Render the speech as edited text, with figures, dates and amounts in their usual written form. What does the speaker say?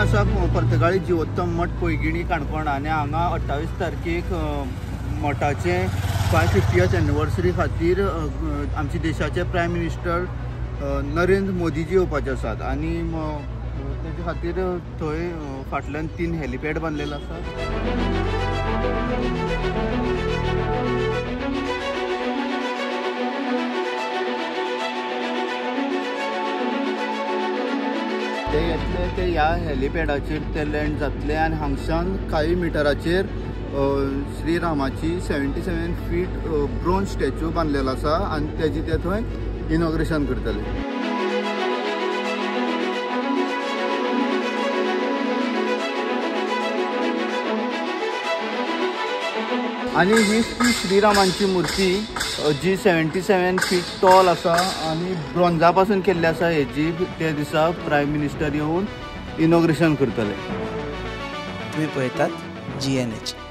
आसा पर्तगाळी जिवोत्तम मठ पैगिणी काणकोण आनी हांगा 28 तारखेक मठाचे 550th एनिवर्सरी खातीर आमच्या देशाचे प्रायम मिनिस्टर नरेंद्र मोदीजी येवपाचे आसात आनी तेजे खातीर थंय फाटल्यान 3 हेलिपॅड बांदलेले आसात। ते येतले ते ह्या हेलिपॅडाचेर ते लँड जातले आनी हांगच्यान काही मिटराचेर श्रीरामाची 77 फीट ब्रोंज स्टॅच्यू बांदलेलो आसा आनी तेजी ते थंय इनॉग्रेशन करतले। आनी ही श्रीरामांची मूर्ती जी 77 फीट टॉल आसा आनी ब्रोंजा पासून केल्ली आसा हेजी ते दिसा प्रायम मिनिस्टर येवन इनॉग्रेशन करतले। तुम्ही पळयतात GNH।